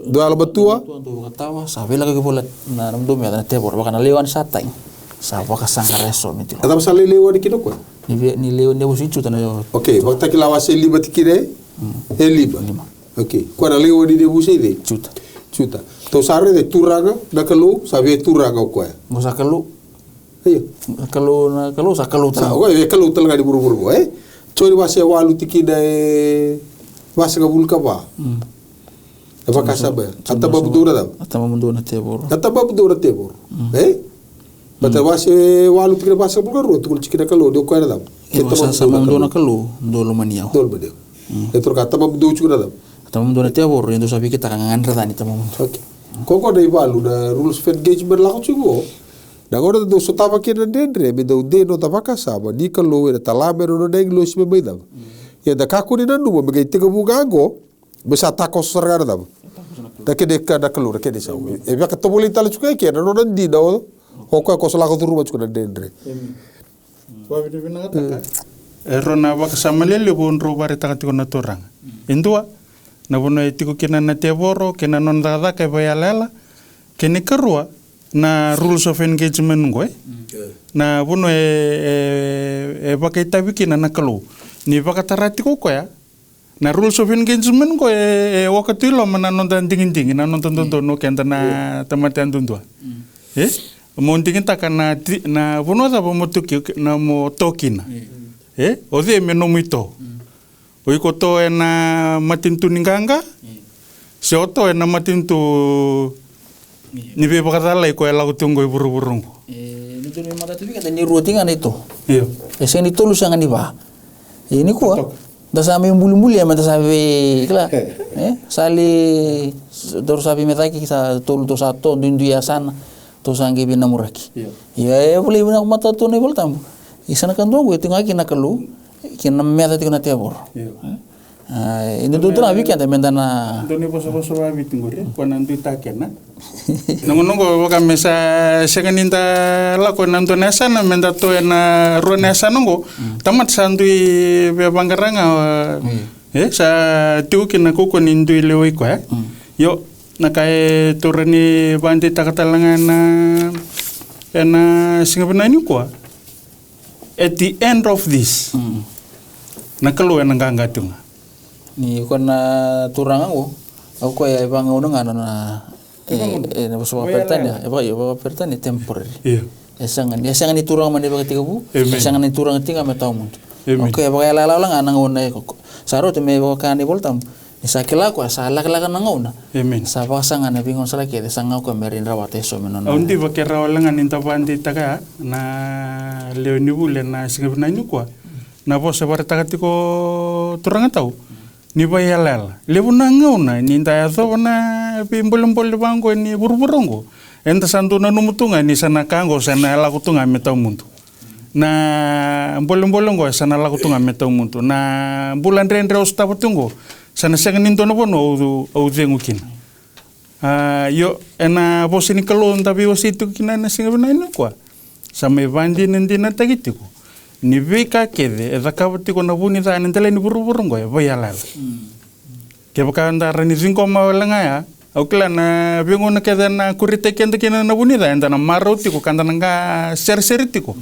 Dua alam betua. Tuan ketawa. Sampai lagi bola. Nah, namdo me ada tebor. Pakana lewan satang. Sapa kasang reso miti. Ada masalah lewan di kita kau. Ni lewan dia usicu tanah. Okay, waktu kita lawas 5 tikire. 5. Okay. Kau ada lewan di dia busi ini. Juta. To sare de turanga na kalu sabe turanga ko ya. Musa kalu. Iya. Kalu sa kalu ta. Oke, kalu talga di buru-buru Chori wase walu tiki de wase gabul ka ba. Apa kasaba? Atta babdura da. Atta mamduna tebor. Atta babdura tebor. Bata wase walu tiki wase gabul ka ro tu tiki na kalu do ko da. Sa mamduna kalu dolo maniao. Dolo maniao. Etro kata babdu chu da. Atta mamduna tebor endo sabi kita kangan radani tamam. Okay. Koko da ibalu na rules of engagement la ko chugo. Da agora do sotava aqui na dendre, me deu deno da vaca saba, ni kalo era talame no neglo se me dava. E da kakuri na numa, me gaite ko bugago, me sa ta ko sargar dava. Da que de cada calor que de sa. E via que to boli tala chuka que no nandi da o ko sala ko turu chuka na dendre. Wa vidi vina kata. Rona vaca samalele bon robare takati ko na torang. Indua na bono etiko kena na teboro kena non dada ke bayalela kene karua na rules of engagement ngo na vono e wakaitawiki na nakalu ni wakatarati ko ya na rules of engagement ko wakatilo mana nonton dingin na nonton no kenda na tamatan dundua mo dingin takana na vono da mo tuki na mo tokina ode me no mito oikoto na matintu ninganga se oto na matintu ni be bakatala ko ela kutungo buru-burungo nito ni mata tuwi kata ni rutinga nito iyo ese ni tolu sanga ni ba ini ko da sami mbuli-mbuli ama da sabe kla sali dor sabi metaki sa tolu to sato dindu ya sana to sange bina muraki ya boleh bina mata to ni boltam isana kan dongo itu ngaki nakalu kina meta tikuna tebor ini tu na weekend mendana doni boso babi tingore kona ndu takena nongo waka mesa seganinda la kona ndu nasana menda to na ronesa nongo tamat sandu be bangaranga sa tu kina ko nindu lewe ko yo nakai turani bandi takatalangan na singapana ni ko at the end of this nakalo na gangatunga ni kona turanga wo aku ya ibang unang na na boswa pertanya ba pertanya temporary esangan ni turang man ba ketika bu esangan ni turang tinga metau mun okay ba la lang anang una saro te me ba kan boltam isakila ko sala kala kan ngona sa ba sangan na bingon sala ke sanga ko merin rawate so menon undi ba ke rawalangan inta bandi taka na leoni bule na singapna ni ko na bo se bartakati ko turanga tau ni bayalal lebuna ngauna ni ndaya thona pimbol-mbol bango ni burburongo enta santuna numutunga ni sana kango sana la kutunga metau muntu na mbol-mbolongo sana la kutunga metau muntu na bulan rendre ustabutungo sana senganin tono bono au zengukina yo ena bosini kalon tapi wasitu kina na singabana ino kwa sama bandi nendina tagitiku ni veka kede edakabati ko nabuni da nentele ni buru-burungo ya bayalal ke bakanda rani zinko mawalanga ya aukla na bingo na kede na kurite kende kina nabuni da enda na maroti ko kanda nga ser-seriti ko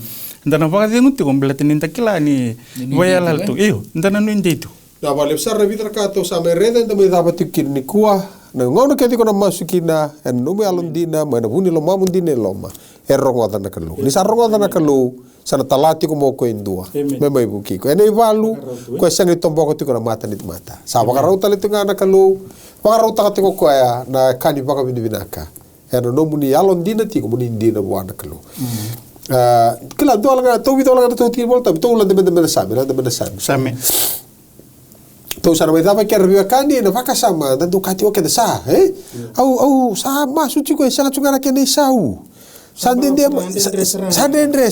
enda na baka dinguti ko belati ninta kila ni bayalal tu iyo enda na nuinde itu na vale sar revitra kato sa mereda enda me dabati kirni kuwa na ngono kedi ko na masukina en no me alundina mana buni lo mamundine loma errongo na kalu ni sarrongo na kalu sana talati ko mo ko indua memai buki ko ene valu ko sangi tomboko tiko na mata ni mata sa baka rauta le tunga na kalu baka rauta ka tiko ko ya na kani baka binaka eno no muni alon dina tiko muni dina buana kalu kila do ala to video ala to tiko volta to la de same to sana mai dava ke review kani na vaka sama dando kati o ke sa au sa masu tiko sanga tunga na ke nei sau Sandendre.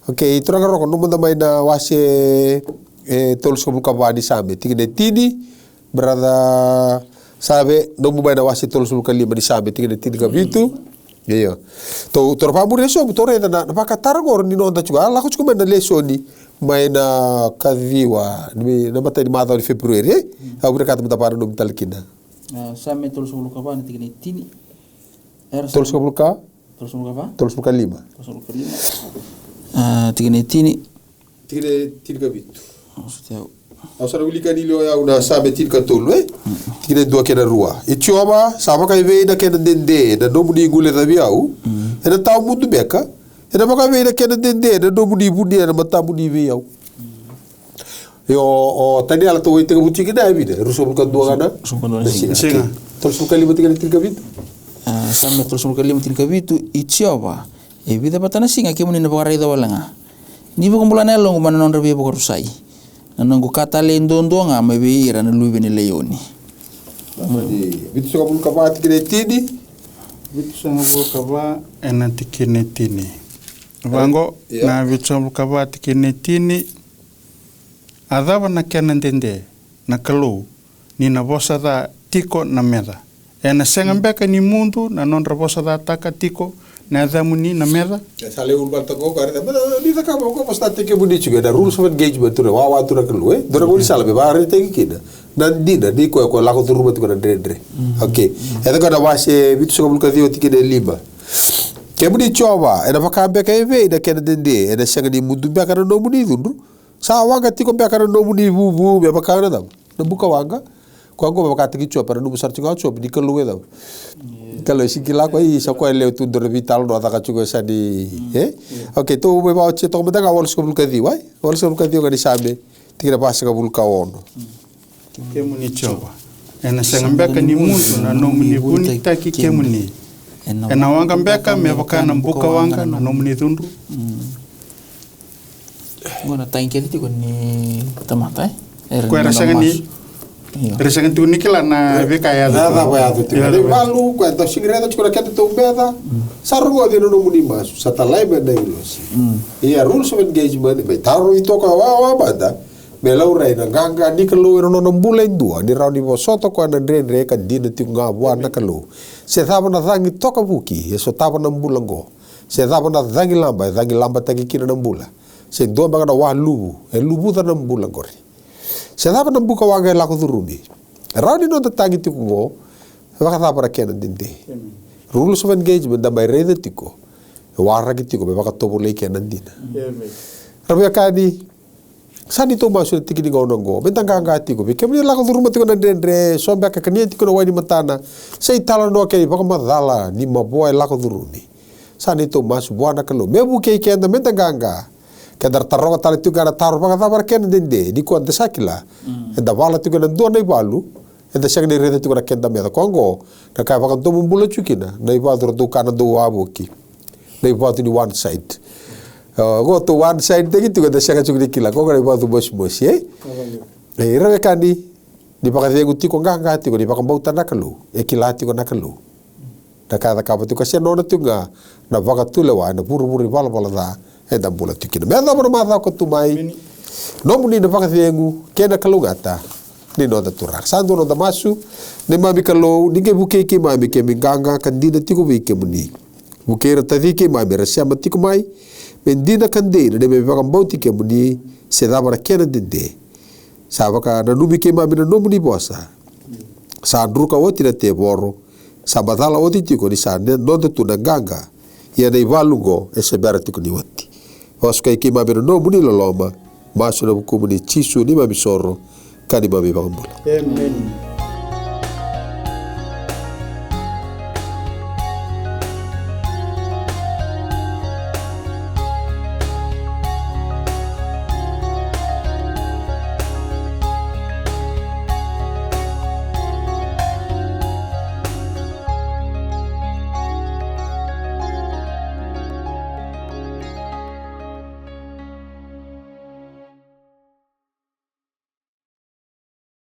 Okay, itu orang rokok numun tamai na wase tolus buka badi sabe. Tinggi tini berada sabe numun mai na wase tolus buka lima di sabe. Tinggi tini kabitu. Iya. To torpamur leso butore na napakatar ko ni nonta juga. Allah ko cuma na leso ni mai na kaviwa ni na mata di mata di Februari. Aku berkata mata para num talkina. Sabe tolus buka badi tinggi tini. Tolus buka Terus muka apa? Terus muka 5. Tigane tini. Tigane kabit. Maksudnya. Ausara ulika nilo ya una sabe tika tolu Tigane dua kena rua. Ichoma sama kai ve na kena dende na domu di gule tabiau. Ena tau mutu beka. Ena maka ve na kena dende na domu di budi na matamu di ve yau. Yo tadi ala to ite buti kida vida. Ruso buka dua kana. Singa. Terus muka 5 tigane kabit. Sampai terus muka 5 tingkat itu ichioba vida patana singa kemu ni nabara ida walanga ni ba kumbulana long mana non rabi ba rusai nango kata lendondo nga mabe ira na lubi ni leoni bitu sa bulu kaba tikine tini bitu sa bulu kaba ena tikine tini bango na bitu sa bulu kaba tikine tini adaba na kena ndende na kalu ni na bosa da tiko na meda ena sengambeka ni mundu na non rabosa da taka tiko na damuni na meda sale urbal tako ko areta ni da kama ko basta teke budi juga da rules of engagement tu wa tu na kalu dora boli sala be ba areta kina nandina ni ko lako turuma tu kana dre okay eta kana wase bitu so bulka dio tikine lima kemudi choba ena vakambe ka eve ida kena dende ena sanga ni mudu be kana no muni dundu sa wanga tiko be kana no muni bubu be bakana dam na buka wanga ko ngo bakati ki chopa no busar tinga chop di kelu dam kalau sikila ko i sa ko le tu dor vital no ta ka chugo sa di okay to be ba che to me daga wol so bulka di wai wol so bulka di ga di sabe tikira pasa ka bulka ono kemuni choba ena sanga mbeka ni muntu na no muni buni taki kemuni ena wanga mbeka me bakana mbuka wanga na no muni dundu ngona taingkeli tiko ni tamata ko era sanga ni Resakan tu nikela na beka ya nada ya tu malu ko ta sigreta chura kete to beda sarungo de no muni mas satalai be na ilos ia rules of engagement be taru ito ka wa bada be laura ina ganga nikelo no no mbula indua ni rauni bo soto ko na ndre kan dina tinga wa na kalo se tava na dangi toka buki eso tava na mbula ngo se tava na dangi lamba taki kina na mbula se do baga wa lubu e lubu na mbula ngori se dava na buka wanga la ko durumi rauni no ta tangi tiko wa ka para kena dinde rules of engagement da mai rede tiko wara ki tiko be ba ka tobo le kena dina rabia kani sani to masu tiki ni ngono ngo bentanga nga tiko be kemni la ko duruma tiko na dendre so ba ka kani tiko no wani matana sei tala no ke ba ka madala ni maboy la ko durumi sani to masu buana kalo mebu ke kenda bentanga nga kadar tarro tali tu gara tarro baka tabar ken dende di ko ante sakila enda wala tu kana do nei balu enda sak nei rede tu kana kenda me kongo na ka baka to mumbula chukina nei ba do kana do waboki nei ba tu ni one side go to one side de tu kana sak chukni kila ko gara ba tu bos rebe kandi di baka de guti ko nganga ti ko di baka bauta nakalu e kila ti ko nakalu na ka ka tu ka se no na tu nga na baka tu le wa na buru bala da da bula tikina me da mata ko tu mai no muni na vaka vengu kena kalugata ni no da turak sando no da masu ne mami kalo ni ke buke ke mami ke minganga kandina tiko vi ke muni buke ra tadi ke mami ra sia matiko mai mendina kandina ne me vaka bauti ke muni se da bara kena dende sa vaka na nubi ke mami na no muni bosa sa druka oti na te boro sa badala oti tiko ni sa no da tu na ganga ia nei valungo e se bera tiko ni oti Oskai ki mabiro no muni loloma maso na buku muni chisu ni mamisoro kani mabi bangambula. Amen.